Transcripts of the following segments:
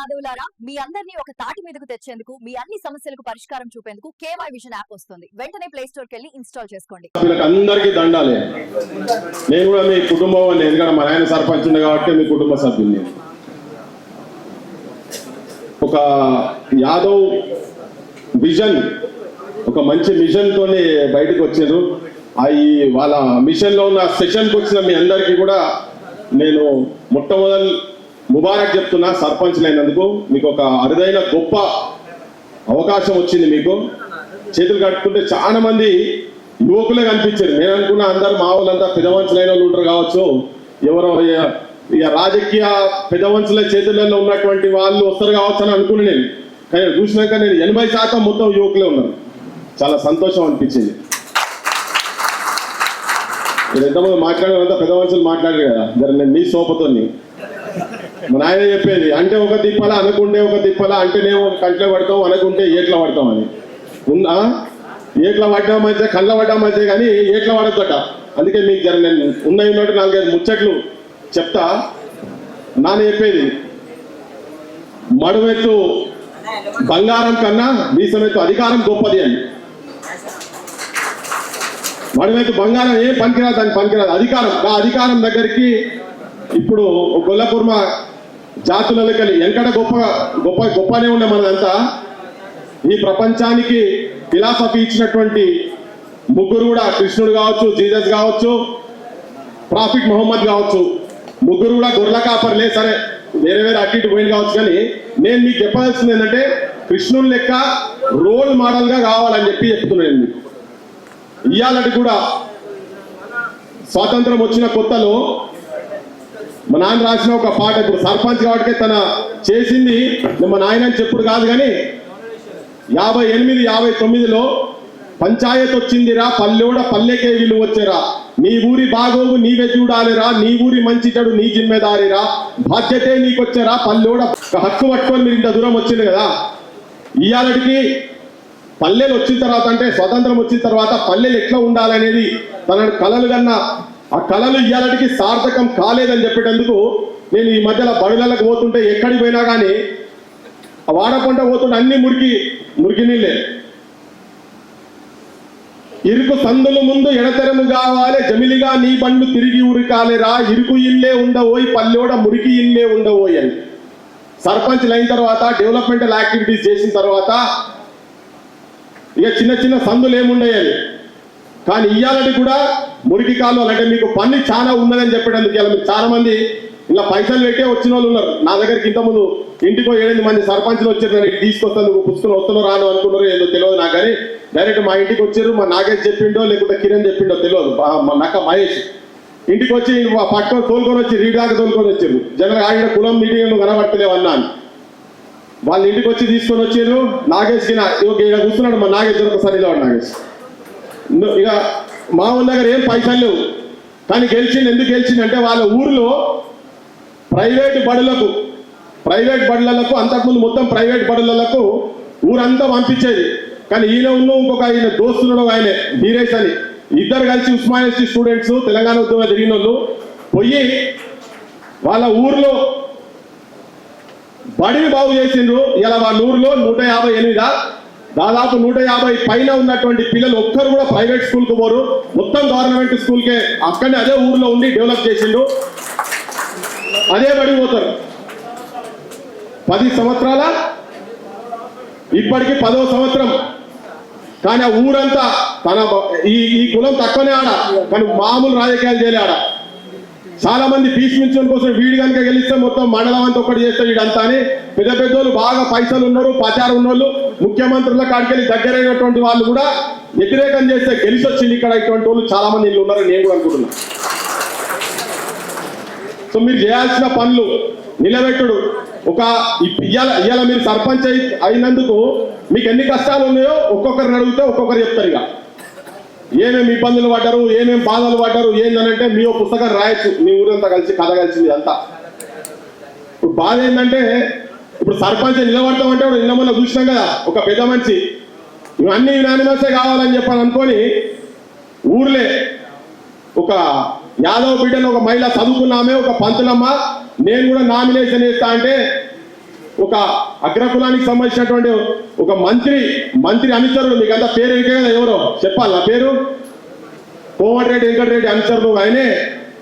యాదవులారా, మీ అందరినీ ఒక తాటి మీదకు తెచ్చేందుకు, మీ అన్ని సమస్యలకు పరిష్కారం చూపేందుకు కేవై విజన్ యాప్ వస్తుంది. వెంటనే ప్లే స్టోర్ కి వెళ్ళి ఇన్స్టాల్ చేసుకోండి. అందరికీ దండాలి. నేను కూడా మీ కుటుంబం అండి, ఎందుకంటే మా ఆయన సర్పంచ్ ఉంది కాబట్టి మీ కుటుంబ సభ్యులు. ఒక యాదవ్ విజన్, ఒక మంచి మిషన్ తోనే బయటకు వచ్చారు. వాళ్ళ మిషన్ లో ఉన్న సెషన్కి వచ్చిన మీ అందరికీ కూడా నేను మొట్టమొదటి ముబారక్ చెప్తున్నా. సర్పంచ్ అయినందుకు మీకు ఒక అరుదైన గొప్ప అవకాశం వచ్చింది. మీకు చేతులు కట్టుకుంటే చాలా మంది యువకులే కనిపించారు. నేను అనుకున్నా అందరు మా వాళ్ళంతా పెద్దవంచులైన వాళ్ళు ఉంటారు కావచ్చు, ఎవరో ఇక రాజకీయ పెద్దవంచుల చేతులలో ఉన్నటువంటి వాళ్ళు వస్తారు కావచ్చు అని అనుకుని నేను. కానీ చూసినాక నేను 80% మొత్తం యువకులే ఉన్నారు. చాలా సంతోషం అనిపించింది. మీరు ఎంతమంది మాట్లాడారంతా పెద్ద మనుషులు మాట్లాడారు కదా, జర నేను నీ సోపతోని. మన ఆయన చెప్పేది అంటే ఒక తిప్పలా, అనుకుంటే ఒక తిప్పలా, అంటేనేమో కంట్లో పడతాం, అనుకుంటే ఏట్ల పడతాం అని. ఉన్నా ఏట్ల పడ్డా మంచిదే, కళ్ళ పడ్డా మంచిదే, కానీ ఏట్ల పడద్దట. అందుకే మీకు జర నేను ఉన్నట్టు 4-5 ముచ్చట్లు చెప్తా. నాన్న చెప్పేది మడువెత్తు బంగారం కన్నా మీసమెత్తు అధికారం గొప్పది అని. మడువెత్తు బంగారం ఏం పనికిరాదు, దానికి పనికిరాదు అధికారం. ఆ అధికారం దగ్గరికి ఇప్పుడు గొల్లకుర్మ జాతులకి ఎంకట గొప్పనే ఉండే మనదంతా. ఈ ప్రపంచానికి ఫిలాసఫీ ఇచ్చినటువంటి ముగ్గురు కూడా, కృష్ణుడు కావచ్చు, జీసస్ కావచ్చు, ప్రాఫిట్ మొహమ్మద్ కావచ్చు, ముగ్గురు కూడా గొర్రెల కాపర్లే. సరే వేరే వేరే అటు ఇటు పోయింది కావచ్చు, కానీ నేను మీకు చెప్పాల్సింది ఏంటంటే కృష్ణుని లెక్క రోల్ మోడల్గా కావాలని చెప్పి చెప్తున్నాను మీకు. ఇవాళకి కూడా స్వాతంత్రం వచ్చిన కొత్తలో మా నాన్న రాసిన ఒక పాట, ఇప్పుడు సర్పంచ్ కాబట్టి తన చేసింది మా నాయన చెప్పుడు కాదు, కానీ 58-59లో పంచాయత్ వచ్చిందిరా, పల్లెడ పల్లెకే విలువ వచ్చేరా, నీ ఊరి బాగోగు నీవే చూడాలిరా, నీ ఊరి మంచి చెడు నీ జిమ్మెదారిరా, బాధ్యతే నీకొచ్చారా పల్లెడ. హక్కు పట్టుకొని మీరు ఇంత దూరం వచ్చింది కదా. ఇవాళకి పల్లెలు వచ్చిన తర్వాత, అంటే స్వతంత్రం వచ్చిన తర్వాత పల్లెలు ఎట్లా ఉండాలనేది తన కలలు కన్నా ఆ కళలు ఇయ్యాలటికి సార్థకం కాలేదని చెప్పేటందుకు నేను ఈ మధ్యలో బడులకు పోతుంటే ఎక్కడికి పోయినా కానీ వాడపంట పోతుంటే అన్ని మురికి నీళ్ళే. ఇరుకు సందులు ముందు ఎడతెరము కావాలి, జమిలిగా నీ బండ్లు తిరిగి ఉరికాలేరా, ఇరుకు ఇల్లే ఉండవోయి పల్లెడ మురికి ఇల్లే ఉండవోయి అని. సర్పంచ్ అయిన తర్వాత డెవలప్మెంటల్ యాక్టివిటీస్ చేసిన తర్వాత ఇక చిన్న చిన్న సందులు ఏముండేయాలి, కానీ ఇయ్యాలని కూడా మురికి కాలువలు, అంటే మీకు పని చాలా ఉన్నదని చెప్పేటందుకు ఇలా మీకు చాలా మంది ఇలా పైసలు పెట్టే వచ్చిన వాళ్ళు ఉన్నారు. నా దగ్గరికి ఇంతకుముందు ఇంటికో 8 మంది సర్పంచ్లు వచ్చారు. నేను తీసుకొస్తాను, పుస్తకం వస్తున్నా రాను అనుకున్నారు, ఏదో తెలియదు నాకు. కానీ డైరెక్ట్ మా ఇంటికి వచ్చారు. మా నాగేష్ చెప్పిండో లేకుంటే కిరణ్ చెప్పిండో తెలియదు, మా నక్క మహేష్ ఇంటికి వచ్చి పట్టుకొని తోలుకొని వచ్చి రీడాక తోలుకొని వచ్చారు. జనరల్ ఆయన కులం మీటింగ్ కనబడతలేవు అన్నా అని వాళ్ళ ఇంటికి వచ్చి తీసుకొని వచ్చారు. నాగేష్కి ఇక్కడ కూర్చున్నాడు మా నాగేష్, ఒకసారి ఇలా నాగేష్. ఇక మా ఊరి దగ్గర ఏం పైసలు లేవు, కానీ గెలిచింది. ఎందుకు గెలిచింది అంటే వాళ్ళ ఊరిలో ప్రైవేట్ బడులకు అంతకుముందు మొత్తం ప్రైవేట్ బడులకు ఊరంతా పంపించేది. కానీ ఈయన ఇంకొక ఆయన దోస్తుడు, ఆయనే బీరేష్ అని, ఇద్దరు కలిసి ఉస్మానియా స్టూడెంట్స్ తెలంగాణ ఉద్యమం తిరిగిన వాళ్ళు పోయి వాళ్ళ ఊర్లో బడిని బాగు చేసిండ్రు. ఇలా వాళ్ళ ఊర్లో 158 దాదాపు 150 పైన ఉన్నటువంటి పిల్లలు ఒక్కరు కూడా ప్రైవేట్ స్కూల్కి పోరు, మొత్తం గవర్నమెంట్ స్కూల్కే అక్కడనే అదే ఊర్లో ఉండి డెవలప్ చేసిండు. అదే బడి పోతారు. 10 సంవత్సరాల ఇప్పటికి 10వ సంవత్సరం. కానీ ఆ ఊరంతా తన ఈ కులం తక్కువనే ఆడ, కానీ మామూలు రాజకీయాలు చేయలే ఆడ. చాలా మంది పీస్ మించడం కోసం వీడి కనుక గెలిస్తే మొత్తం మండలం అంతా ఒకటి చేస్తే వీడంతా అని పెద్ద పెద్దోళ్ళు, బాగా పైసలు ఉన్నారు, ప్రచారం ఉన్నోళ్ళు, ముఖ్యమంత్రుల కాడికెళ్ళి దగ్గరైనటువంటి వాళ్ళు కూడా వ్యతిరేకం చేస్తే గెలిచి వచ్చింది ఇక్కడ. ఇటువంటి వాళ్ళు చాలా మంది ఇల్లు ఉన్నారు, నేను కూడా అనుకుంటున్నా. సో మీరు చేయాల్సిన పనులు నిలబెట్టుడు. ఇవాళ మీరు సర్పంచ్ అయినందుకు మీకు ఎన్ని కష్టాలు ఉన్నాయో ఒక్కొక్కరిని అడిగితే ఒక్కొక్కరు చెప్తారు. ఇక ఏమేమి ఇబ్బందులు పడ్డారు, ఏమేమి బాధలు పడ్డారు ఏందనంటే మీ పుస్తకం రాయొచ్చు, మీ ఊరంతా కలిసి కథ కలిసింది అంతా. ఇప్పుడు బాధ ఏంటంటే ఇప్పుడు సర్పంచ్ నిలబడతామంటే నిన్న మొన్న చూసినాం కదా, ఒక పెద్ద మనిషి ఇవన్నీ యునానిమసే కావాలని చెప్పని అనుకొని ఊర్లే ఒక యాదవ్ బిడ్డను, ఒక మహిళ చదువుకున్నామే, ఒక పంతులమ్మ నేను కూడా నామినేషన్ చేస్తా అంటే ఒక అగ్రకులానికి సంబంధించినటువంటి ఒక మంత్రి అనుచరుడు, మీకు అంతా పేరు ఏంటే కదా, ఎవరో చెప్పాలి నా పేరు, కోమటిరెడ్డి వెంకటరెడ్డి అనుచరుడు. ఆయనే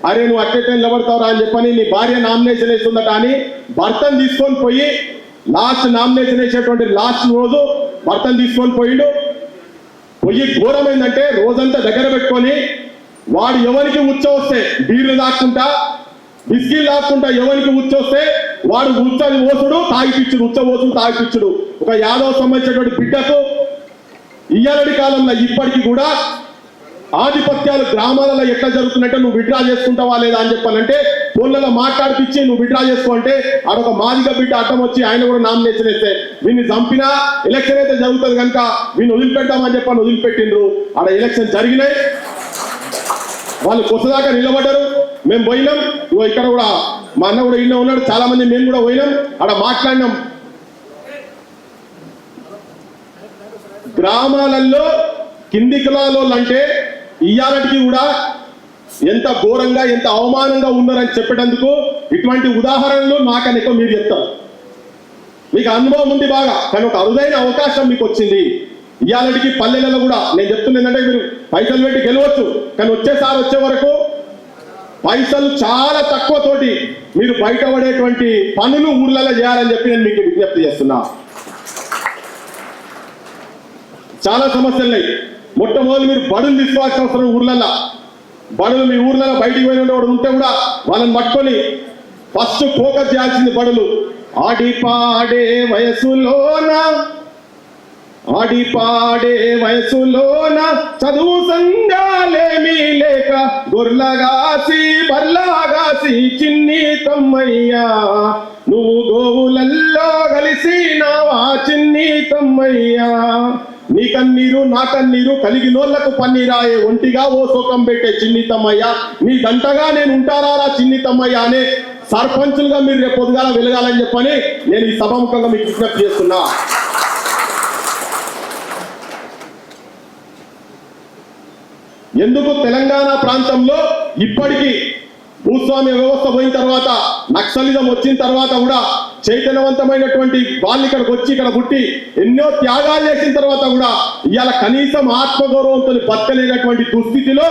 అరే నువ్వు అట్టెట్టే నిలబడతావురా అని చెప్పని నీ భార్య నామినేషన్ వేస్తుందట అని భర్తను తీసుకొని పోయి లాస్ట్ నామినేషన్ వేసేటువంటి లాస్ట్ రోజు భర్తను తీసుకొని పోయిండు. పొయ్యి ఘోరమైందంటే రోజంతా దగ్గర పెట్టుకొని వాడు ఎవరికి ఉచ్చ వస్తే బీర్లు దాక్కుంటా బిస్కీలు దాక్కుంటా ఎవరికి ఉచ్చ వస్తే వాడు ఉచ్చని ఓసుడు తాగిపిచ్చుడు, ఉచ్చ ఓసుడు తాగిపిచ్చుడు. ఒక యాదవ్ సంబంధించినటువంటి బిడ్డకు ఇయ్యాలటి కాలంలో ఇప్పటికీ కూడా ఆధిపత్యాలు గ్రామాలలో ఎట్లా జరుగుతున్నట్టే నువ్వు విడ్రా చేసుకుంటావా లేదా అని చెప్పాలంటే ఫోన్లలో మాట్లాడిపించి నువ్వు విడ్రా చేసుకో అంటే ఆడొక మాదిగ బిడ్డ అడ్డం వచ్చి ఆయన కూడా నామినేషన్ వేస్తే వీడిని చంపినా ఎలక్షన్ అయితే జరుగుతుంది కనుక వీడిని వదిలిపెట్టామని చెప్పని వదిలిపెట్టిండ్రు. ఆడ ఎలక్షన్ జరిగినాయి, వాళ్ళు కొత్తదాకా నిలబడ్డారు. మేము పోయినాం, ఇక్కడ కూడా మా అన్న కూడా ఇన్న ఉన్నాడు, చాలా మంది మేము కూడా పోయినాం, ఆడ మాట్లాడినాం. గ్రామాలలో కింది కులాలు అంటే ఇయ్యాలటికి కూడా ఎంత ఘోరంగా ఎంత అవమానంగా ఉన్నారని చెప్పేటందుకు ఇటువంటి ఉదాహరణలు నాకని ఎక్కువ మీరు చెప్తారు. మీకు అనుభవం ఉంది బాగా, కానీ ఒక అరుదైన అవకాశం మీకు వచ్చింది. ఇయ్యాలటికి పల్లెలలో కూడా నేను చెప్తున్నా ఏంటంటే మీరు పైసలు పెట్టి గెలవచ్చు, కానీ వచ్చే వరకు పైసలు చాలా తక్కువ తోటి మీరు బయటపడేటువంటి పనులు ఊర్లలో చేయాలని చెప్పి నేను మీకు విజ్ఞప్తి చేస్తున్నా. చాలా సమస్యలు ఉన్నాయి. మొట్టమొదటి మీరు బడులు తీసుకోవాల్సిన అవసరం ఊర్లలో. బడులు మీ ఊర్లలో బయటికి పోయిన వాడు ఉంటే కూడా వాళ్ళని పట్టుకొని ఫస్ట్ ఫోకస్ చేయాల్సింది బడులు. ఆడిపాడే వయసులోన చదువు సంధ్యాలేమీ లేక గొర్లగాసి బర్లాగాసి చిన్ని తమ్మయ్యా నువ్వు గోవులల్లో కలిసినావా చిన్ని తమ్మయ్యా నీ కన్నీరు నా కన్నీరు కలిగి నోళ్లకు పన్నీరాయే ఒంటిగా ఓ శోకం పెట్టే చిన్ని తమ్మయ్య నీ దంటగా నేను ఉంటారా చిన్ని తమ్మయ్య అనే సర్పంచులుగా మీరు రేపు పొద్దుగాల వెలగాలని చెప్పని నేను ఈ సభాముఖంగా మీకు విజ్ఞప్తి చేస్తున్నా. ఎందుకు తెలంగాణ ప్రాంతంలో ఇప్పటికీ భూస్వామ్య వ్యవస్థ పోయిన తర్వాత నక్సలిజం వచ్చిన తర్వాత కూడా చైతన్యవంతమైనటువంటి వాళ్ళు ఇక్కడికి వచ్చి ఇక్కడ పుట్టి ఎన్నో త్యాగాలు చేసిన తర్వాత కూడా ఇవాళ కనీసం ఆత్మగౌరవంతో బతకలేనటువంటి దుస్థితిలో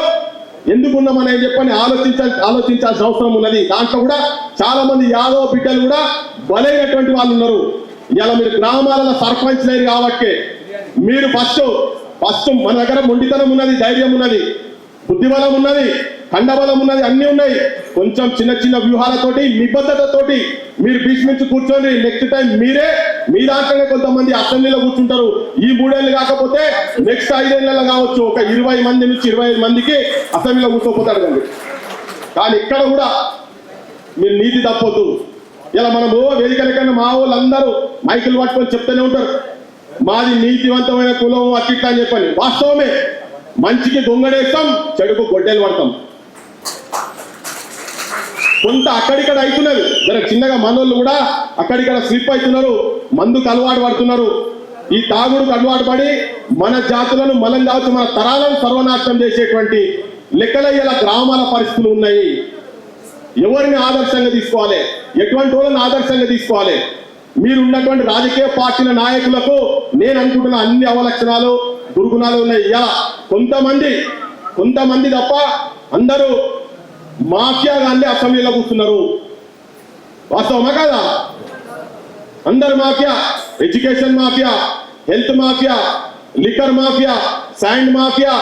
ఎందుకున్నామని చెప్పని ఆలోచించాల్సిన అవసరం ఉన్నది. దాంట్లో కూడా చాలా మంది యాదవ బిడ్డలు కూడా బలైనటువంటి వాళ్ళు ఉన్నారు. ఇవాళ మీరు గ్రామాలలో సర్పంచ్ లేరు కాబట్టి మీరు ఫస్ట్ మన దగ్గర మొండితనం ఉన్నది, ధైర్యం ఉన్నది, బుద్ధిబలం ఉన్నది, ఖండబలం ఉన్నది, అన్ని ఉన్నాయి. కొంచెం చిన్న వ్యూహాలతోటి నిబద్ధతతోటి మీరు భీష్మించి కూర్చొని నెక్స్ట్ టైం మీ దాంట్లోనే కొంతమంది అసెంబ్లీలో కూర్చుంటారు. ఈ 3 ఏళ్ళు కాకపోతే నెక్స్ట్ 5 ఏళ్ళలో కావచ్చు ఒక 20 మంది నుంచి 25 మందికి అసెంబ్లీలో కూర్చోపోతాడు కండి. కానీ ఇక్కడ కూడా మీరు నీతి తప్పొద్దు. ఇలా మనము వేదికల కన్నా మా వాళ్ళందరూ మైకులు పట్టుకొని చెప్తూనే ఉంటారు మాది నీతివంతమైన కులం అట్టిట్లా అని చెప్పని. వాస్తవమే, మంచికి దొంగడేస్తాం, చెడుకు గొడ్డలు పడతాం. కొంత అక్కడిక్కడ అవుతున్నది, జర చిన్నగా మనోళ్ళు కూడా అక్కడిక్కడ స్లిప్ అవుతున్నారు, మందుకు అలవాటు పడుతున్నారు. ఈ తాగుడుకు అలవాటు పడి మన జాతులను మనం కావచ్చు మన తరాలను సర్వనాశనం చేసేటువంటి లెక్కలయ్యేలా గ్రామాల పరిస్థితులు ఉన్నాయి. ఎవరిని ఆదర్శంగా తీసుకోవాలి, ఎటువంటి వాళ్ళని ఆదర్శంగా తీసుకోవాలి? మీరున్నటువంటి రాజకీయ పార్టీల నాయకులకు నేను అనుకుంటున్న అన్ని అవలక్షణాలు దుర్గుణాలు ఉన్నాయి. ఇలా కొంతమంది తప్ప అందరూ మాఫియాగానే అసెంబ్లీలో కూర్చున్నారు. వాస్తవమా కాదా? అందరు mafia, education mafia, health mafia, liquor mafia, sand mafia,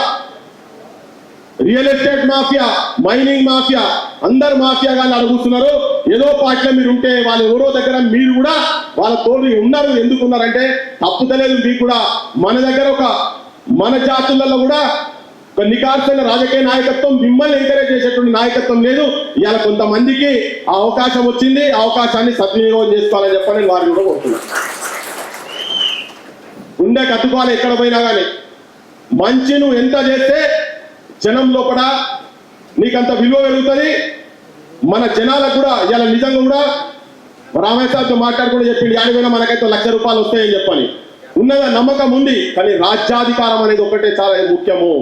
real estate mafia, mining mafia, అందరు మాఫియాగానే అడుగుతున్నారు. ఏదో పార్టీలో మీరు ఉంటే వాళ్ళు ఎవరో దగ్గర మీరు కూడా వాళ్ళ తోడు ఉన్నారు. ఎందుకు ఉన్నారంటే తప్పుతలేదు మీకు కూడా. మన దగ్గర మన జాతులలో కూడా ఒక నికార్సైన రాజకీయ నాయకత్వం, మిమ్మల్ని ఎంకరేజ్ చేసేటువంటి నాయకత్వం లేదు. ఇవాళ కొంతమందికి ఆ అవకాశం వచ్చింది, ఆ అవకాశాన్ని సద్వినియోగం చేసుకోవాలని చెప్పని నేను వారిని కూడా కోరుతున్నాను. ఉండే కట్టుకోవాలి ఎక్కడ పోయినా కానీ. మంచి నువ్వు ఎంత చేస్తే జనం లోపల నీకంత విలువ పెరుగుతుంది. మన జనాలకు కూడా ఇలా నిజంగా కూడా రామేశ్వరతో మాట్లాడుకుంటూ చెప్పింది యాడిపోయినా మనకైతే ₹1,00,000 వస్తాయని చెప్పని ఉన్నదా నమ్మకం ఉంది. కానీ రాజ్యాధికారం అనేది ఒకటే చాలా ముఖ్యము.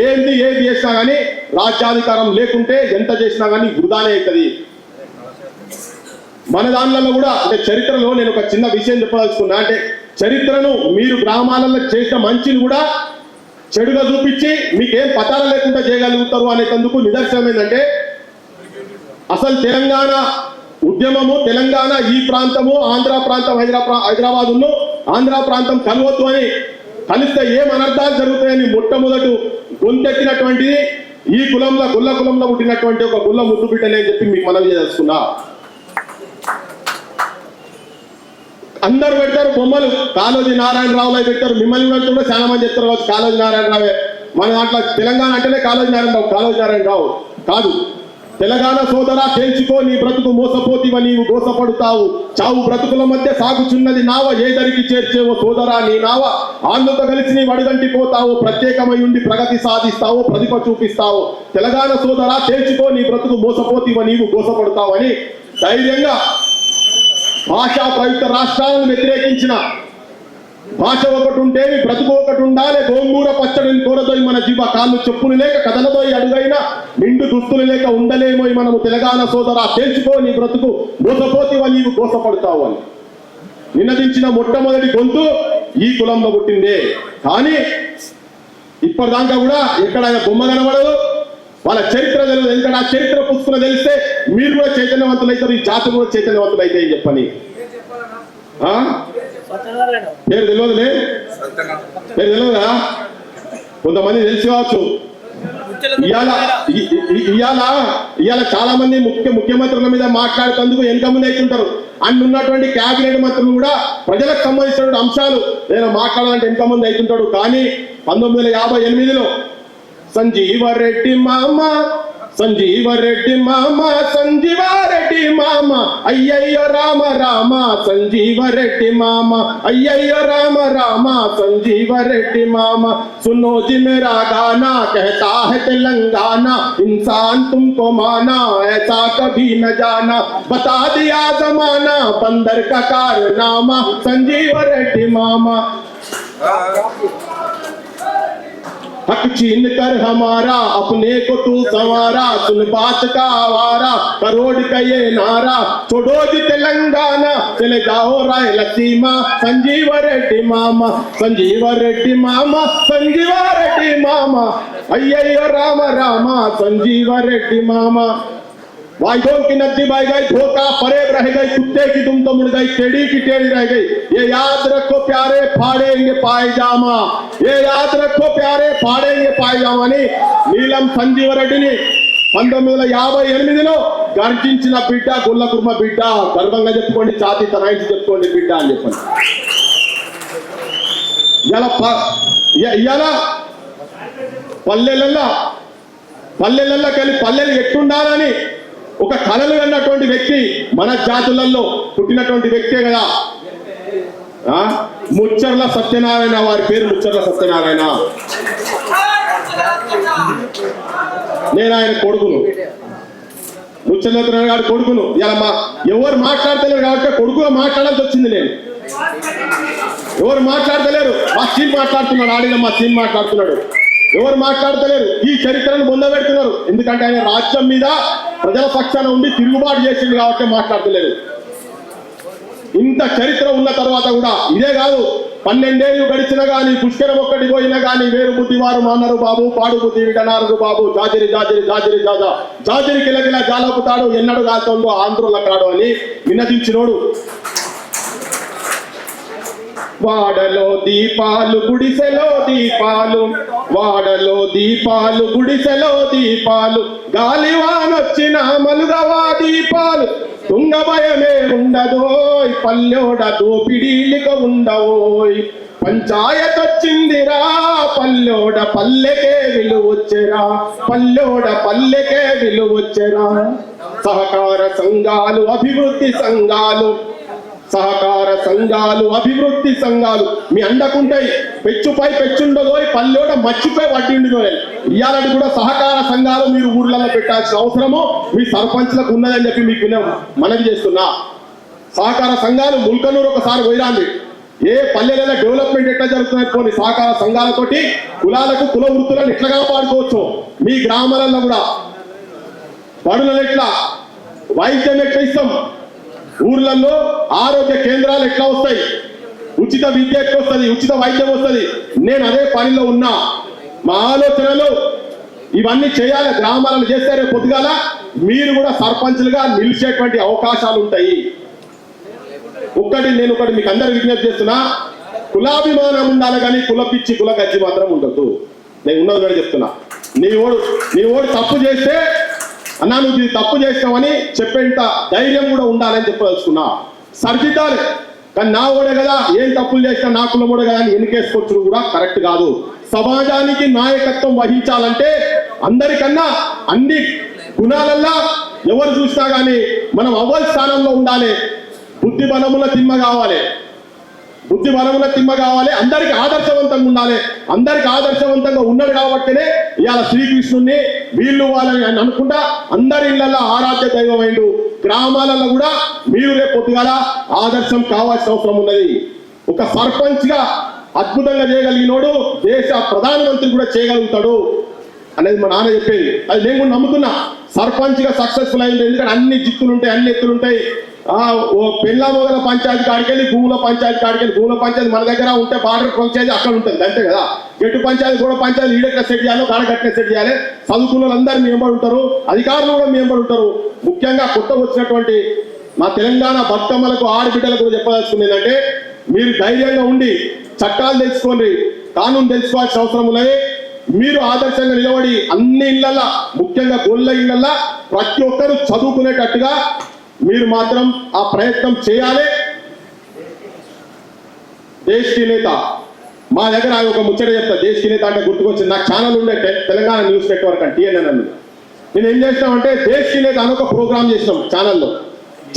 ఏది చేసినా కానీ రాజ్యాధికారం లేకుంటే ఎంత చేసినా కానీ వృధానే అవుతుంది. మన దానిలో కూడా అంటే చరిత్రలో నేను ఒక చిన్న విషయం చెప్పదలుచుకున్నా. అంటే చరిత్రను మీరు గ్రామాలలో చేసిన మంచిని కూడా చెడుగా చూపించి మీకేం పతాలు లేకుండా చేయగలుగుతారు అనేందుకు నిదర్శనం ఏంటంటే అసలు తెలంగాణ ఉద్యమము, తెలంగాణ ఈ ప్రాంతము, ఆంధ్ర ప్రాంతం హైదరాబాద్ ఆంధ్ర ప్రాంతం కలవద్దు అని కలిస్తే ఏం అనర్థాలు జరుగుతాయని మొట్టమొదటి గొంతెత్తినటువంటిది ఈ కులంలో గుల్ల కులంలో పుట్టినటువంటి ఒక గుల్ల ముద్దు బిడ్డనే అని చెప్పి మీకు మనవి చేసుకున్నా. అందరు పెడతారు బొమ్మలు, కాళోజీ నారాయణరావులో పెడతారు. మిమ్మల్ని కూడా చాలా మంది చెప్తారు కావచ్చు కాళోజీ నారాయణరావే. మన దాంట్లో తెలంగాణ అంటేనే కాళోజీ నారాయణరావు కాదు. తెలంగాణ సోదరా తేల్చుకో, నీ బ్రతుకు మోసపోతివ నీవు గోసపడుతావు. చావు బ్రతుకుల మధ్య సాగుచున్నది నావ, ఏదరికి చేర్చేవో సోదరా నీ నావ. ఆంధ్రతో కలిసి నీ వడిగంటి పోతావు, ప్రత్యేకమై ఉండి ప్రగతి సాధిస్తావు, ప్రతిభ చూపిస్తావు. తెలంగాణ సోదరా తేల్చుకో, నీ బ్రతుకు మోసపోతివ నీవు గోసపడుతావు అని ధైర్యంగా భాషా ప్రయుక్త రాష్ట్రాలను వ్యతిరేకించిన భాష ఒకటి ఉంటే బ్రతుకు ఒకటి ఉండాలి. గోంగూర పచ్చడిని కూరదోయి మన జీవ కాళ్ళు చెప్పులు లేక కథలదోయి అడుగైనా నిండు దుస్తులు లేక ఉండలేమో మనము. తెలంగాణ సోదరా తేల్చుకో, నీ బ్రతుకు మోసపోతివ నీవు గోసపడతావు అని నినదించిన మొట్టమొదటి గొంతు ఈ కులంలో పుట్టిందే. కానీ ఇప్పటిదాకా కూడా ఎక్కడ ఆయన బొమ్మ కనబడదు, వాళ్ళ చరిత్ర తెలియదు. ఎందుకంటే ఆ చరిత్ర పుస్తకం తెలిస్తే మీరు కూడా చైతన్యవంతులు అవుతారు, ఈ జాతులు కూడా చైతన్యవంతులు అయితే అని చెప్పని. పేరు తెలియదులే, పేరు తెలియదా? కొంతమంది తెలిసి కావచ్చు. ఇవాళ చాలా మంది ముఖ్యమంత్రుల మీద మాట్లాడుతందుకు వెనుక ముందు అవుతుంటారు. అన్ని ఉన్నటువంటి క్యాబినెట్ మంత్రులు కూడా ప్రజలకు సంబంధించిన అంశాలు నేను మాట్లాడాలంటే వెనుక ముందు అవుతుంటాడు. కానీ 1958లో సంజీవరెడ్డి మామ, సంజీవరెడ్డి మామ, సంజీవారెడ్డి మామ, అయ్యయ్యో రామ రామ సంజీవరెడ్డి మామ, అయ్యయ్యో రామ రామ సంజీవరెడ్డి మామ. सुनो जी मेरा गाना कहता है तेलंगाना, इंसान तुमको माना ऐसा कभी न जाना, बता दिया जमाना बंदर का कारनामा संजीवरेड्डी मामा. हक छीन कर हमारा अपने को तू संवारा, सुन बात का आवारा करोड़ का ये नारा, छोड़ो जी तेलंगाना चले जाओ रायलसीमा संजीवरेड्डी मामा, संजीवरेड्डी मामा, संजीवरेड्डी मामा, अय्यయ్యో राम राम संजीवरेड्डी मामा. वाइडों की नदी बह गई, धोखा फरेब रह गई, कुत्ते की तुम तो मुड़ गई, टेढ़ी की टेढ़ी रह गई. ये याद रखो प्यारे फाड़ेंगे पायजामा, ये याद रखो प्यारे फाड़ेंगे पायजामा అని నీలం సంజీవరెడ్డిని 1958లో గర్జించిన బిడ్డ గుల్ల కుర్మ బిడ్డ. గర్వంగా చెప్పుకోండి, ఛాతీ తనాయించి చెప్పుకోండి బిడ్డ అని చెప్పండి. ఇవాళ పల్లెలలోకి వెళ్ళి పల్లెలు ఎట్టుండాలని ఒక కళలు అన్నటువంటి వ్యక్తి మన జాతులలో పుట్టినటువంటి వ్యక్తే కదా. ముచ్చర్ల సత్యనారాయణ, వారి పేరు ముచ్చర్ల సత్యనారాయణ. నేను ఆయన కొడుకును, ముచ్చర్ల సత్యనారాయణ గారి కొడుకును. ఇలా ఎవరు మాట్లాడతలేరు కాబట్టి కొడుకుగా మాట్లాడాల్సి వచ్చింది. నేను ఎవరు మాట్లాడతలేరు, మా సీన్ మాట్లాడుతున్నాడు, ఆడిన మా సీన్ మాట్లాడుతున్నాడు. ఎవరు మాట్లాడతలేరు, ఈ చరిత్రను పొందబెడుతున్నారు. ఎందుకంటే ఆయన రాజ్యం మీద ప్రజల పక్షాన ఉండి తిరుగుబాటు చేసింది కాబట్టి మాట్లాడతలేరు. ఇంత చరిత్ర ఉన్న తర్వాత కూడా ఇదే కాదు, 12 ఏళ్ళు గడిచినా గానీ, పుష్కరం ఒక్కటి పోయినా గానీ, వేరు బుద్ధి వారు మానరు బాబు, పాడు బుద్ధి విటనారు బాబు, జాజిరి జాజిరి జాజిరి జాజా జాజిరి కిలకిల జాలపుతాడు, ఎన్నడు కాల్తుందో ఆంధ్రుల కాడు అని వినదించినోడు. వాడలో దీపాలు గుడిసెలో దీపాలు, వాడలో దీపాలు గుడిసెలో దీపాలు, గాలివానొచ్చిన మలుగవా దీపాలు, తుంగ భయమే ఉండదోయ్, పల్లెోడ దోపిడీలిక ఉండవోయ్, పంచాయత్ వచ్చిందిరా పల్లెోడ పల్లెకే విలువొచ్చెరా, పల్లెోడ పల్లెకే విలువొచ్చెరా. సహకార సంఘాలు అభివృద్ధి సంఘాలు, సహకార సంఘాలు అభివృద్ధి సంఘాలు మీ అండకుంటాయి. పెచ్చుపై పెచ్చుండదో, పల్లెోడ మచ్చిపై వడ్డీ ఉండదో. ఇయాలని కూడా సహకార సంఘాలు మీరు ఊర్లలో పెట్టాల్సిన అవసరము మీ సర్పంచ్లకు ఉన్నదని చెప్పి మీకు మనవి చేస్తున్నా. సహకార సంఘాలు ముల్కనూరు ఒకసారి పోయిరాండి, ఏ పల్లెలలో డెవలప్మెంట్ ఎట్లా జరుగుతున్నాయి కొన్ని సహకార సంఘాలతోటి కులాలకు కుల వృత్తులను ఎట్లా కాపాడుకోవచ్చు. మీ గ్రామాలలో కూడా బడులను ఎట్లా, వైద్యం ఎట్లా ఇస్తాం, ఊర్లలో ఆరోగ్య కేంద్రాలు ఎట్లా వస్తాయి, ఉచిత విద్య ఎట్లా వస్తుంది, ఉచిత వైద్యం వస్తుంది. నేను అదే పనిలో ఉన్నా. మా ఆలోచనలు ఇవన్నీ చేయాలి. గ్రామాలను చేస్తే రేపు పొద్దుగాల మీరు కూడా సర్పంచ్లుగా నిలిచేటువంటి అవకాశాలు ఉంటాయి. నేను ఒకటి మీకు అందరు విజ్ఞప్తి చేస్తున్నా, కులాభిమానం ఉండాలి కానీ కుల పిచ్చి కుల గజ్జి మాత్రం ఉండద్దు. నేను ఉన్నది కూడా చెప్తున్నా. నీ ఓడు తప్పు చేస్తే అన్నా నువ్వు ఇది తప్పు చేస్తావని చెప్పేంత ధైర్యం కూడా ఉండాలని చెప్పదలుచుకున్నా. సరిదిద్దాలి కానీ నా ఓడే కదా, ఏం తప్పులు చేసినా నా కులమోడే కదా అని ఎన్నికేసుకొచ్చుడు కూడా కరెక్ట్ కాదు. సమాజానికి నాయకత్వం వహించాలంటే అందరికన్నా అన్ని గుణాలల్లా ఎవరు చూసినా కానీ మనం అవ్వల్ స్థానంలో ఉండాలి. బుద్ధి బలముల తిమ్మ కావాలి. అందరికి ఆదర్శవంతంగా ఉండాలి. అందరికి ఆదర్శవంతంగా ఉన్నాడు కాబట్టినే ఇవాళ శ్రీకృష్ణుని వీళ్ళు వాళ్ళని అనుకుంటా అందరి ఇళ్లలో ఆరాధ్య దైవం అయిండు. గ్రామాలలో కూడా మీరు రేపు పొద్దుగాల ఆదర్శం కావాల్సిన అవసరం ఉన్నది. ఒక సర్పంచ్ గా అద్భుతంగా చేయగలిగినోడు దేశ ప్రధానమంత్రి కూడా చేయగలుగుతాడు అనేది మా నాన్న చెప్పేది. అది నేను కూడా నమ్ముతున్నా. సర్పంచ్ గా సక్సెస్ఫుల్ అయింది. ఎందుకంటే అన్ని జిత్తులు ఉంటాయి, అన్ని ఎత్తులు ఉంటాయి. పెళ్ళ మొగల పంచాయతీ కాడికెళ్ళి భూముల పంచాయతీ కాడికెళ్ళి, భూముల పంచాయతీ మన దగ్గర ఉంటే బార్డర్ పంచాయతీ అక్కడ ఉంటుంది అంతే కదా. గట్టు పంచాయతీ కూడా పంచాయతీ ఈడెట్లా సెట్ చేయాలో కాడగట్టిన సెట్ చేయాలి. చదువుకున్న వాళ్ళందరూ మేంబడి ఉంటారు, అధికారులు కూడా మేంబడి ఉంటారు. ముఖ్యంగా కొత్తగా వచ్చినటువంటి మా తెలంగాణ బతుకమ్మలకు ఆడబిడ్డలకు కూడా చెప్పదలుచుకుంది ఏంటంటే, మీరు ధైర్యంగా ఉండి చట్టాలు తెలుసుకోండి, కానూన్ తెలుసుకోవాల్సిన అవసరం ఉన్నది. మీరు ఆదర్శంగా నిలబడి అన్ని ఇళ్లల్లో, ముఖ్యంగా గొల్ల ఇళ్లల్లో ప్రతి ఒక్కరూ చదువుకునేటట్టుగా మీరు మాత్రం ఆ ప్రయత్నం చేయాలి. దేశ్ కి నేత మా దగ్గర ఒక ముచ్చట చెప్తా. దేశ్ కి నేత అంటే గుర్తుకొచ్చింది నాకు. ఛానల్ ఉండే తెలంగాణ న్యూస్ నెట్వర్క్ అని TNN అని. నేను ఏం చేసినామంటే దేశ్ కి నేత అని ఒక ప్రోగ్రామ్ చేసినాం ఛానల్లో.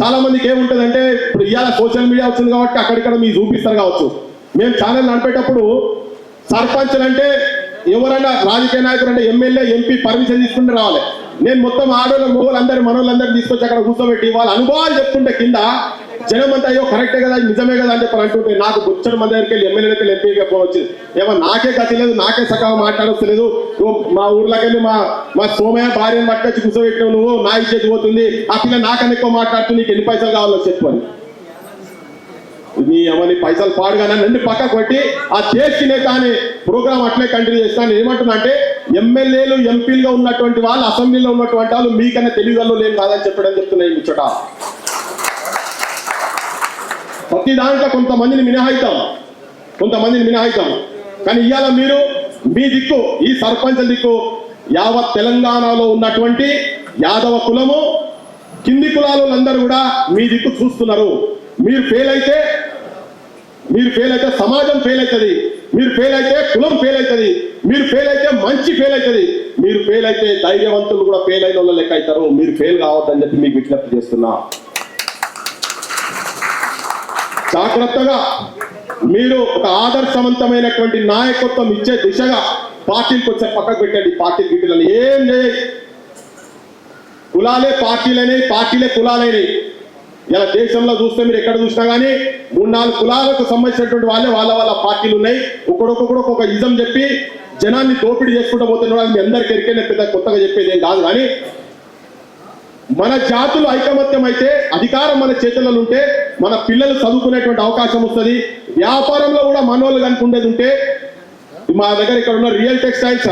చాలా మందికి ఏముంటుందంటే, ఇప్పుడు ఇవాళ సోషల్ మీడియా వచ్చింది కాబట్టి అక్కడిక్కడ మీరు చూపిస్తారు కావచ్చు. మేము ఛానల్ నడిపేటప్పుడు సర్పంచ్లు అంటే ఎవరైనా రాజకీయ నాయకులు అంటే ఎమ్మెల్యే MP పర్మిషన్ తీసుకుంటే రావాలి. నేను మొత్తం ఆడోళ్ళ మొగోళ్ళు అందరి మనోళ్ళందరినీ తీసుకొచ్చి అక్కడ కూర్చోబెట్టి వాళ్ళ అనుభవాలు చెప్తుంటే కింద జనం అంతా అయ్యో కరెక్టే కదా, నిజమే కదా అని చెప్పి అంటుంటే నాకు బొచ్చడి మంది దగ్గరికి వెళ్ళి ఎమ్మెల్యే దగ్గరికి ఎంపీగా ఫోన్ వచ్చింది. ఏమో నాకే గతి లేదు, నాకే సగం మాట్లాడలేదు. మా ఊర్లోకి వెళ్ళి మా సోమయ్య భార్యను పట్టుకొచ్చి కూర్చోబెట్టావు, నువ్వు నా ఇచ్చేది పోతుంది, ఆ పిల్ల నాకన్నా ఎక్కువ మాట్లాడుతూ నీకు ఎన్ని పైసలు కావాలో చెప్పు అని. నీ అవన్నీ పైసలు పాడుగా నన్ను పక్కకు పెట్టి ఆ దేశ్ కి నేత అనే ప్రోగ్రామ్ అట్లే కంటిన్యూ చేస్తాను. ఏమంటున్నా అంటే, ఎమ్మెల్యేలు ఎంపీలుగా ఉన్నటువంటి వాళ్ళు, అసెంబ్లీలో ఉన్నటువంటి వాళ్ళు మీకన్నా తెలివిలో లేని కాదని చెప్పడం చెప్తున్నాయి ముచ్చట. ప్రతి దాంట్లో కొంతమందిని మినహాయిద్దాం కానీ ఇవాళ మీరు మీ దిక్కు, ఈ సర్పంచ్ దిక్కు యావత్ తెలంగాణలో ఉన్నటువంటి యాదవ కులము కింది కులాలందరూ కూడా మీ దిక్కు చూస్తున్నారు. మీరు ఫెయిల్ అయితే సమాజం ఫెయిల్ అవుతుంది, మీరు ఫెయిల్ అయితే కులం ఫెయిల్ అవుతుంది, మీరు ఫెయిల్ అయితే మంచి ఫెయిల్ అవుతుంది, మీరు ఫెయిల్ అయితే ధైర్యవంతులు కూడా ఫెయిల్ అయిన వాళ్ళు లెక్క అవుతారు. మీరు ఫెయిల్ కావద్దని చెప్పి మీకు విజ్ఞప్తి చేస్తున్నా. జాగ్రత్తగా మీరు ఒక ఆదర్శవంతమైనటువంటి నాయకత్వం ఇచ్చే దిశగా పార్టీలకు వచ్చే పక్కకు పెట్టండి. పార్టీ గిట్లని ఏం చేయ, కులాలే పార్టీలైనవి, పార్టీలే కులాలైనవి. ఇలా దేశంలో చూస్తే మీరు ఎక్కడ చూసినా కానీ 3-4 కులాలకు సంబంధించినటువంటి వాళ్ళ పార్టీలు ఉన్నాయి. ఒక్కొక్కడు ఒక్కొక్క ఇజం చెప్పి జనాన్ని దోపిడీ చేసుకుంటూ పోతున్నారు. మీ అందరికీ ఎరికైనా పెద్ద కొత్తగా చెప్పేది ఏం కాదు. కానీ మన జాతులు ఐకమత్యం అయితే, అధికారం మన చేతుల్లో ఉంటే మన పిల్లలు చదువుకునేటువంటి అవకాశం వస్తుంది. వ్యాపారంలో కూడా మనోళ్ళు కనుకుండేది ఉంటే, మా దగ్గర ఇక్కడ ఉన్న రియల్ టెక్స్టైల్స్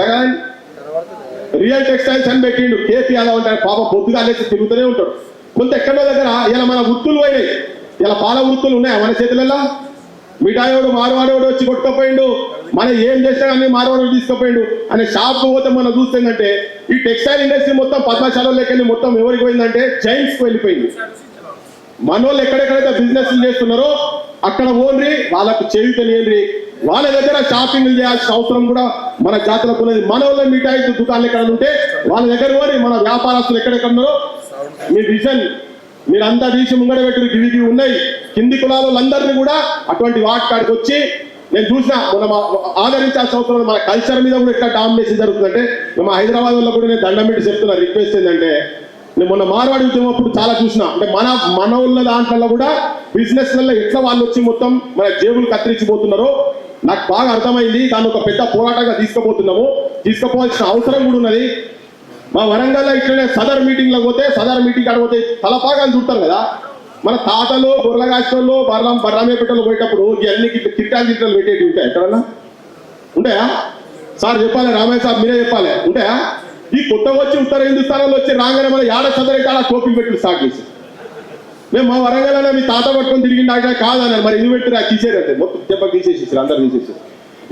అని పెట్టిండు. KP యాదవ్ అంటే పాప పొద్దుగా అనేసి తిరుగుతూనే ఉంటాడు. కొంత ఎక్కడో దగ్గర ఇలా మన వృత్తులు పోయినాయి. ఇలా పాల వృత్తులు ఉన్నాయి మన చేతులలో. మిఠాయివాడు మార్వాడోడు వచ్చి కొట్టుకుపోయిండు, మనం ఏం చేసినా కానీ మార్వాడోడు తీసుకుపోయిండు అనే షాప్కు పోతే మనం చూస్తుందంటే, ఈ టెక్స్టైల్ ఇండస్ట్రీ మొత్తం పద్మశాలలోకి వెళ్ళి మొత్తం ఎవరికి పోయిందంటే జైంట్స్కి వెళ్ళిపోయింది. మనోళ్ళు ఎక్కడెక్కడైతే బిజినెస్ చేస్తున్నారో అక్కడ ఓన్రి వాళ్ళకు చేయుతలేండి. వాళ్ళ దగ్గర షాపింగ్ చేయాల్సిన అవసరం కూడా మన జాతరకు ఉన్నది. మన వాళ్ళ మిఠాయి దుకాణాలు ఎక్కడ ఉంటే వాళ్ళ దగ్గర పోని మన వ్యాపారస్తులు ఎక్కడెక్కడ ఉన్నారో మీ విజన్ మీరంతా తీసి ముంగడ పెట్టి గివి ఉన్నాయి. కింది కులాలందరినీ కూడా అటువంటి వాటి కాడికి వచ్చి నేను చూసిన మనం ఆదరించాల్సిన అవసరం. మన కల్చర్ మీద కూడా ఎట్లా డామినేషన్ జరుగుతుందంటే, మా హైదరాబాద్ లో కూడా నేను దండం పెట్టి చెప్తున్నా. రిక్వెస్ట్ ఏంటంటే, నేను మొన్న మార్వాడి ఉద్యమప్పుడు చాలా చూసిన. అంటే మన ఊళ్ళ దాంట్లో కూడా బిజినెస్ వల్ల ఎట్లా వాళ్ళు వచ్చి మొత్తం మన జేబులు కత్తిరించిపోతున్నారో నాకు బాగా అర్థమైంది. దాన్ని ఒక పెద్ద పోరాటంగా తీసుకోపోవాల్సిన అవసరం కూడా ఉన్నది. మా వరంగల్లో ఇట్లనే సదర్ మీటింగ్ లో పోతే, సదర్ మీటింగ్ కాడ పోతే తలపాగాలు చూడతారు కదా, మన తాతలు గొర్రెగాస్టోళ్ళు బర్రామేపేటలో పోయేటప్పుడు ఇవన్నీ కిట్టాలు పెట్టేవి ఉంటాయి ఎక్కడన్నా ఉంటాయా సార్ చెప్పాలి రామయ్య సార్ మీరే చెప్పాలి ఉంటాయా ఈ కొత్తగా వచ్చి ఉత్తర హిందుస్థానంలో వచ్చి రాగానే మన ఏడ చదరైతే అలా టోపీలు పెట్టి స్టార్ట్ చేసి మేము మా వరంగల్ మీ తాత పట్టుకొని తిరిగిందాక కాదన్నారు మరి ఇది పెట్టి తీసేరంటే మొత్తం దెబ్బ తీసేసి అందరు తీసేసి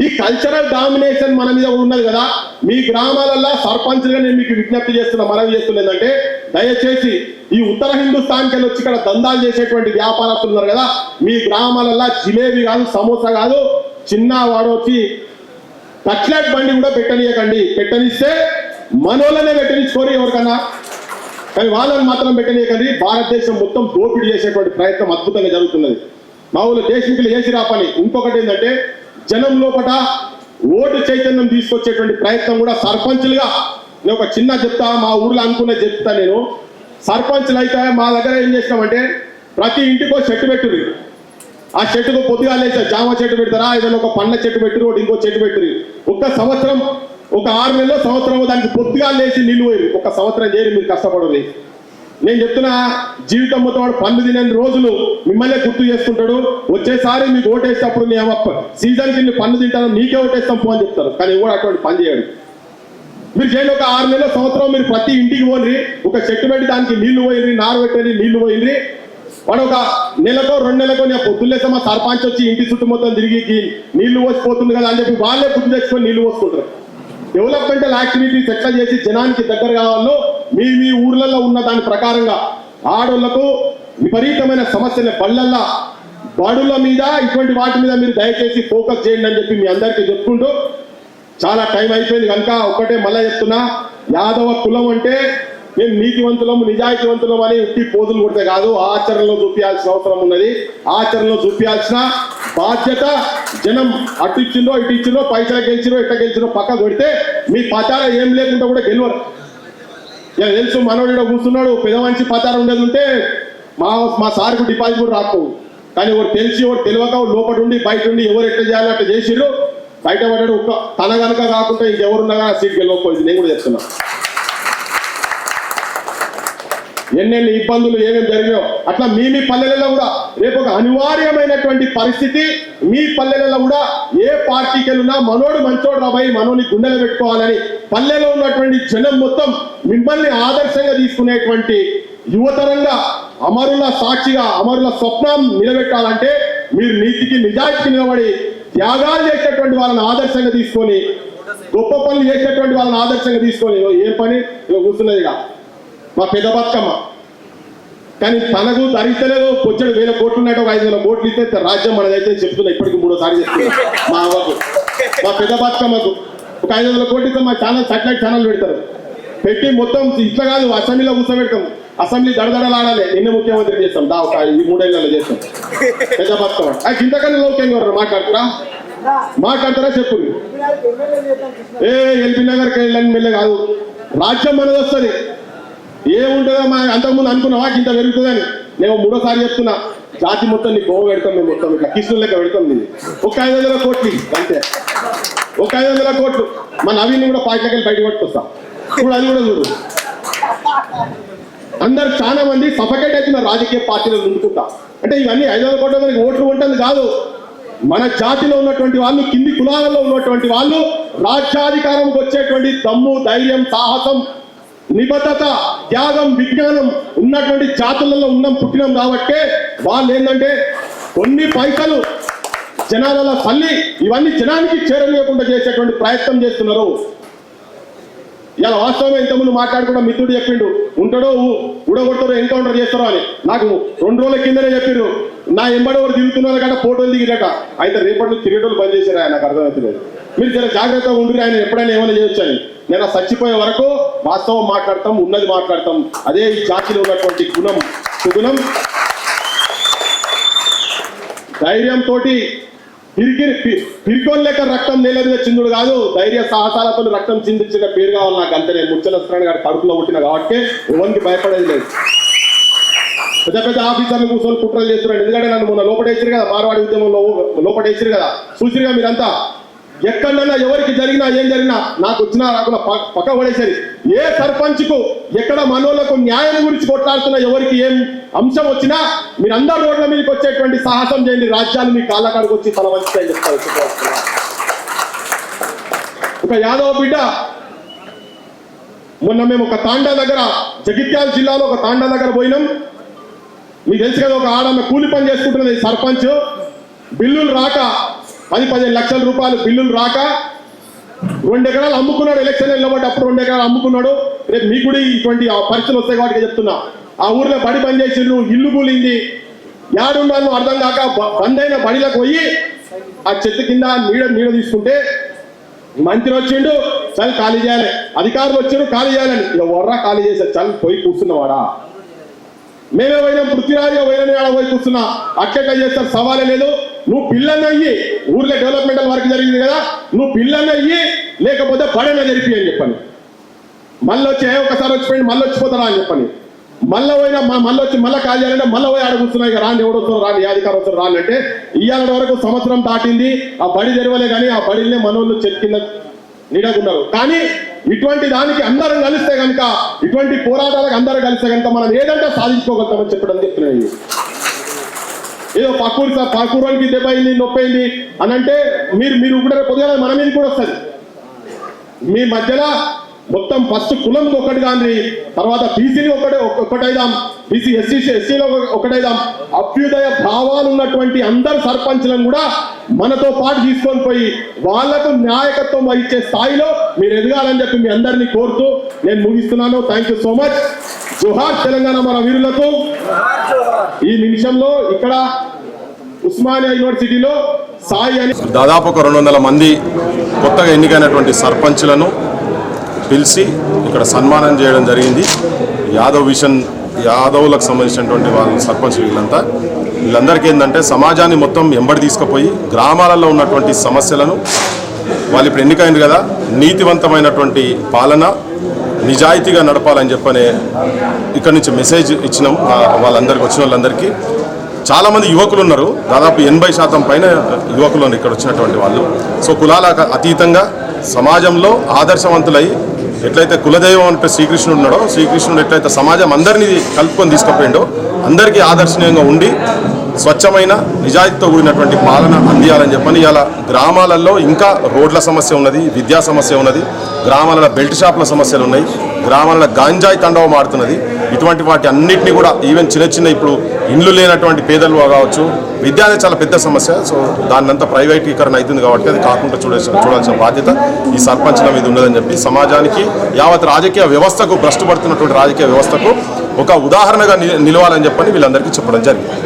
ఈ కల్చరల్ డామినేషన్ మన మీద ఉన్నది కదా మీ గ్రామాలలో సర్పంచ్గా నేను మీకు విజ్ఞప్తి చేస్తున్నా మనవి చేస్తున్నా ఏంటంటే దయచేసి ఈ ఉత్తర హిందుస్థాన్కి వెళ్ళి వచ్చి ఇక్కడ దందాలు చేసేటువంటి వ్యాపారస్తులు ఉన్నారు కదా మీ గ్రామాలలో జిలేబీ కాదు సమోసా కాదు చిన్న వాడు వచ్చి కట్లెట్ బండి కూడా పెట్టనీయకండి పెట్టనిస్తే మనోళ్ళనే పెట్టనిచ్చుకోరు ఎవరికన్నా కానీ వాళ్ళని మాత్రం పెట్టనీయకండి భారతదేశం మొత్తం దోపిడీ చేసేటువంటి ప్రయత్నం అద్భుతంగా జరుగుతున్నది మా ఊళ్ళో దేశంలో చేసి రాపని ఇంకొకటి ఏంటంటే జనం లోపల ఓటు చైతన్యం తీసుకొచ్చేటువంటి ప్రయత్నం కూడా సర్పంచులుగా నేను ఒక చిన్న చెప్తా మా ఊర్లో అనుకున్న చెప్తా నేను సర్పంచులు అయితే మా దగ్గర ఏం చేసినామంటే ప్రతి ఇంటికో చెట్టు పెట్టుర్రు ఆ చెట్టుకు పొద్దుగా లేచా జామ చెట్టు పెడతారా ఏదైనా ఒక పండ్ల చెట్టు పెట్టురు ఒకటి ఇంకో చెట్టు పెట్టురు ఒక్క సంవత్సరం ఒక 6 నెలలో సంవత్సరం దానికి పొద్దుగా లేచి నీళ్ళు పోయి ఒక సంవత్సరం చేయరు మీరు కష్టపడదు నేను చెప్తున్నా జీవితం మొత్తం వాడు పండ్లు తినని రోజులు మిమ్మల్ని గుర్తు చేసుకుంటాడు వచ్చేసారి మీకు ఓటేసేటప్పుడు నేను సీజన్ కింద పండ్లు తింటాను నీకే ఓటేస్తాం పో అని చెప్తారు కానీ కూడా అటువంటి పని చేయడు మీరు చేయండి ఒక 6 నెలల సంవత్సరం మీరు ప్రతి ఇంటికి పోండి ఒక చెట్టు పెట్టి దానికి నీళ్లు పోయింది నారు పెట్టండి నీళ్లు పోయింది వాడు ఒక నెలకో 2 నెలకో నేను పొద్దులేసా మా సర్పంచ్ వచ్చి ఇంటి చుట్టూ మొత్తం తిరిగి నీళ్లు పోసిపోతుంది కదా అని చెప్పి వాళ్ళే గుర్తు తెచ్చుకొని నీళ్లు పోసుకుంటారు డెవలప్మెంటల్ యాక్టివిటీస్ ఎట్లా చేసి జనానికి దగ్గర కావాలో మీ ఊర్లలో ఉన్న దాని ప్రకారంగా ఆడోళ్లకు విపరీతమైన సమస్యల పళ్ళల్లో బడుల మీద ఇటువంటి వాటి మీద మీరు దయచేసి ఫోకస్ చేయండి అని చెప్పి మీ అందరికీ చెప్పుకుంటూ చాలా టైం అయిపోయింది కనుక ఒక్కటే మళ్ళీ చెప్తున్నా యాదవ కులం అంటే మేము నీతివంతులము నిజాయితీవంతులం అని ఉట్టి పోజులు కొడితే కాదు ఆచరణలో చూపించాల్సిన అవసరం ఉన్నది ఆచరణలో చూపించాల్సిన బాధ్యత జనం అటు ఇచ్చిందో ఇటు ఇచ్చిందో పైసలు గెలిచినో ఇట్లా గెలిచినో పక్క కొడితే మీ పచారం ఏం లేకుండా కూడా గెలవరు ఇలా తెలుసు మనోడు కూర్చున్నాడు పెద్ద మంచి పచారం ఉండేది ఉంటే మా సార్కు డిపాజిట్ కూడా రాకపోవు కానీ ఎవరు తెలిసి ఎవరు తెలియక లోపల ఉండి బయట ఉండి ఎవరు ఎట్లా చేయాలో అట్లా చేసిర్రు బయట పడ్డాడు తన కనుక కాకుండా ఇంకెవరున్నా సీట్ గెలవకపోయింది నేను కూడా చెప్తున్నా ఎన్నెన్ని ఇబ్బందులు ఏమేమి జరిగాయో అట్లా మీ పల్లెలలో కూడా రేపు ఒక అనివార్యమైనటువంటి పరిస్థితి మీ పల్లెలలో కూడా ఏ పార్టీకి వెళ్ళినా మనోడు మంచోడు రాబోయి మనోని గుండెలు పెట్టుకోవాలని పల్లెలో ఉన్నటువంటి జనం మొత్తం మిమ్మల్ని ఆదర్శంగా తీసుకునేటువంటి యువతరంగా అమరుల సాక్షిగా అమరుల స్వప్నం నిలబెట్టాలంటే మీరు నీతికి నిజాయితీకి నిలబడి త్యాగాలు చేసేటువంటి వాళ్ళని ఆదర్శంగా తీసుకొని గొప్ప పనులు చేసేటువంటి వాళ్ళని ఆదర్శంగా తీసుకొని ఏ పని కూర్చున్నదిగా మా పెద్ద బతుకమ్మ కానీ తనకు ధరించలేదు వచ్చాడు 1000 కోట్లు ఉన్నట్టు ఒక 5,000 కోట్లు ఇస్తే రాజ్యం మనదైతే చెప్తున్నా ఇప్పటికి 3వ చెప్తున్నా మా అవ్వకు మా పెద్ద బతుకమ్మకు ఒక 500 కోట్లు ఇస్తే మా ఛానల్ సాటిలైట్ ఛానల్ పెడతారు పెట్టి మొత్తం ఇట్లా కాదు అసెంబ్లీలో కూర్చోబెడతాం అసెంబ్లీ దడదడలాడాలి నిన్న ముఖ్యమంత్రి చేస్తాం ఒక 3 ఏళ్ళలో చేస్తాం పెద్ద బతుకమ్మ ఇంతకన్నా లౌక్యంగా మాట్లాడతారా చెప్పు ఎల్బీ నగర్కి వెళ్ళని మెల్లె కాదు రాజ్యం మనది వస్తుంది ఏముంటుందో మా అంతకుముందు అనుకున్నావా ఇంత పెరుగుతుందని నేను 3వ చెప్తున్నా జాతి మొత్తం నీ గోవ పెడతాం మేము మొత్తం ఇట్లా కిష్ణుల లెక్క పెడతాం నీది ఒక 500 కోట్లు అంతే ఒక 500 కోట్లు మా నవీన్ కూడా పార్టీలకి వెళ్ళి బయట పట్టుకొస్తాం ఇప్పుడు అది కూడా చూడు అందరు చాలా మంది సఫకేట్ అవుతున్నారు రాజకీయ పార్టీలను ముందుకుంటా అంటే ఇవన్నీ 500 కోట్ల మనకి ఓట్లు ఉంటుంది కాదు మన జాతిలో ఉన్నటువంటి వాళ్ళు కింది కులాలలో ఉన్నటువంటి వాళ్ళు రాజ్యాధికారంకి వచ్చేటువంటి దమ్ము ధైర్యం సాహసం నిబద్ధత త్యాగం విజ్ఞానం ఉన్నటువంటి జాతులలో ఉన్నాం పుట్టినాం కాబట్టి వాళ్ళు ఏంటంటే కొన్ని పైసలు జనాలలో తల్లి ఇవన్నీ జనానికి చేరలేకుండా చేసేటువంటి ప్రయత్నం చేస్తున్నారు ఇలా వాస్తవమే ఇంతకుముందు మాట్లాడుకుంటా మిత్రుడు చెప్పిండు ఉంటాడో ఉడగొడతారో ఎన్కౌంటర్ చేస్తారో అని నాకు 2 రోజుల కిందనే చెప్పిర్రు నా ఎంబడెవరు తిరుగుతున్నారు కంటే ఫోటోలు దిగిరట అయితే రేపటి నుంచి తిరిగేటోళ్ళు బంద్ చేశారు ఆయన నాకు అర్థమవుతలేదు మీరు చాలా జాగ్రత్తగా ఉండి ఆయన ఎప్పుడైనా ఏమైనా చేయొచ్చు అని నేను చచ్చిపోయే వరకు వాస్తవం మాట్లాడతాం ఉన్నది మాట్లాడతాం అదే ఈ జాతిలో ఉన్నటువంటి గుణం సుగుణం ధైర్యంతో పిరికోన్ లెక్క రక్తం నేల మీద చిందుడు కాదు ధైర్య సాహసాలతో రక్తం చిందించిన పేరు కావాలి నాకు అంతే నేను ముచ్చలస్త్రాన్ని గారి కడుపులో పుట్టిన కాబట్టి ఎవరికి భయపడేది లేదు పెద్ద ఆఫీసర్లు కూర్చొని కుట్రలు చేస్తున్నారు ఎందుకంటే నన్ను మొన్న లోపడేసారు కదా మార్వాడి ఉద్యమంలో లోపడేసారు కదా చూసిరుగా మీరంతా ఎక్కడన్నా ఎవరికి జరిగినా ఏం జరిగినా నాకు వచ్చినా రాకుండా పక్క పడేసరి ఏ సర్పంచ్కు ఎక్కడ మనోళ్లకు న్యాయం గురించి కొట్లాడుతున్నా ఎవరికి ఏం అంశం వచ్చినా మీరు అందరు రోడ్ల మీదకి వచ్చేటువంటి సాహసం చేయండి, రాజ్యాన్ని మీ కాళ్ళ కాడికి వచ్చి తల వంచుతాయని చెప్తారు. ఒక యాదవ బిడ్డ మొన్న మేము ఒక తాండా దగ్గర జగిత్యాల జిల్లాలో ఒక తాండా దగ్గర పోయినాం. మీకు తెలుసు కదా, ఒక ఆడమ్మ కూలి పని చేసుకుంటున్నది. సర్పంచ్ బిల్లులు రాక 10-15 లక్షల రూపాయలు బిల్లులు రాక 2 ఎకరాలు అమ్ముకున్నాడు. ఎలక్షన్ నిలబడ్డప్పుడు 2 ఎకరాలు అమ్ముకున్నాడు. రేపు మీకు కూడా ఇటువంటి పరిస్థితులు వస్తాయి కాబట్టి చెప్తున్నా. ఆ ఊర్లో బడి బంద్ చేసిండ్రు, ఇల్లు కూలింది, యాడుండాలను అర్థం కాక బంద్ అయిన బడిలకు పోయి ఆ చెట్టు కింద నీడ తీసుకుంటే మంత్రి వచ్చిండు, చల్ ఖాళీ చేయాలి, అధికారులు వచ్చిండు ఖాళీ చేయాలని. ఎవర్రా ఖాళీ చేశారు, చల్ పోయి కూర్చున్నవాడా? మేమే పోయినా పృథ్వీరాజుగా పోయిన పోయి కూర్చున్నా. అట్లా చేస్తారు, సవాలే లేదు. నువ్వు పిల్లన్న అయ్యి, ఊర్లో డెవలప్మెంటల్ వర్క్ జరిగింది కదా, నువ్వు పిల్లన్న అయ్యి లేకపోతే బడన జరిపి అని చెప్పని. మళ్ళీ వచ్చి ఒకసారి వచ్చిపోయింది, మళ్ళీ వచ్చిపోతారా అని చెప్పని. మళ్ళీ పోయినా మళ్ళీ వచ్చి మళ్ళీ కాల్ చేయాలంటే మళ్ళీ పోయి ఆడ కూర్చున్నాయి. రాని ఎవడు వస్తారు, రాని అధికారం వస్తారు రాని అంటే ఇవాళ వరకు సంవత్సరం దాటింది, ఆ బడి తెరవలే. కానీ ఆ బడినే మనోళ్ళు చెట్టు కింద నీడకున్నారు. కానీ ఇటువంటి దానికి అందరం కలిస్తే కనుక, ఇటువంటి పోరాటాలకు అందరం కలిస్తే కనుక మనం ఏదంటే సాధించుకోగలుగుతామని చెప్పడం చెప్తున్నాయి. ఏదో పాకూరానికి దెబ్బ అయింది, నొప్పి అయింది అని అంటే మీరు కూడా పొద్దుగా మన మీద కూడా వస్తుంది. మీ మధ్యలో మొత్తం ఫస్ట్ కులం ఒకటి కానీ, తర్వాత బీసీని ఒకటైదాం, బీసీ ఎస్సీలో ఒకటైదాం. అభ్యుదయ భావాలు ఉన్నటువంటి అందరు సర్పంచ్లను కూడా మనతో పాటు తీసుకొని పోయి వాళ్లకు నాయకత్వం వహించే స్థాయిలో మీరు ఎదగాలని చెప్పి మీ అందరినీ కోరుతూ నేను ముగిస్తున్నాను. Thank you so much. జోహార్ తెలంగాణ మన వీరులకు. ఈ నిమిషంలో ఇక్కడ ఉస్మానియా యూనివర్సిటీలో సాయి అని దాదాపు ఒక 200 మంది కొత్తగా ఎన్నికైనటువంటి సర్పంచ్లను పిలిచి ఇక్కడ సన్మానం చేయడం జరిగింది. యాదవులకు సంబంధించినటువంటి వాళ్ళ సర్పంచ్ వీళ్ళందరికీ ఏంటంటే సమాజాన్ని మొత్తం ఎంబడి తీసుకుపోయి గ్రామాలలో ఉన్నటువంటి సమస్యలను వాళ్ళు ఇప్పుడు ఎన్నికైంది కదా, నీతివంతమైనటువంటి పాలన నిజాయితీగా నడపాలని చెప్పనే ఇక్కడి నుంచి మెసేజ్ ఇచ్చినాం. వాళ్ళందరికీ వచ్చిన వాళ్ళందరికీ చాలామంది యువకులు ఉన్నారు, దాదాపు 80% పైన యువకులు ఉన్నారు ఇక్కడ వచ్చినటువంటి వాళ్ళు. సో కులాలకు అతీతంగా సమాజంలో ఆదర్శవంతులై ఎట్లయితే కులదైవం అంటే శ్రీకృష్ణుడు ఉన్నాడో, శ్రీకృష్ణుడు ఎట్లయితే సమాజం అందరినీ కలుపుకొని తీసుకుపోయిండో అందరికీ ఆదర్శనీయంగా ఉండి స్వచ్ఛమైన నిజాయితీతో కూడినటువంటి పాలన అందియాలని చెప్పని ఇలా గ్రామాలలో ఇంకా రోడ్ల సమస్య ఉన్నది, విద్యా సమస్య ఉన్నది, గ్రామాలలో బెల్ట్ షాపుల సమస్యలు ఉన్నాయి, గ్రామాలలో గాంజాయి తండవం మారుతున్నది. ఇటువంటి వాటి అన్నింటినీ కూడా ఈవెన్ చిన్న ఇప్పుడు ఇండ్లు లేనటువంటి పేదలు కావచ్చు, విద్య అనేది చాలా పెద్ద సమస్య. సో దాన్నంతా ప్రైవేటీకరణ అవుతుంది కాబట్టి అది కాకుండా చూడాల్సిన బాధ్యత ఈ సర్పంచ్ల మీద ఉన్నదని చెప్పి సమాజానికి యావత్ రాజకీయ వ్యవస్థకు భ్రష్టు పడుతున్నటువంటి రాజకీయ వ్యవస్థకు ఒక ఉదాహరణగా నిలవాలని చెప్పని వీళ్ళందరికీ చెప్పడం జరిగింది.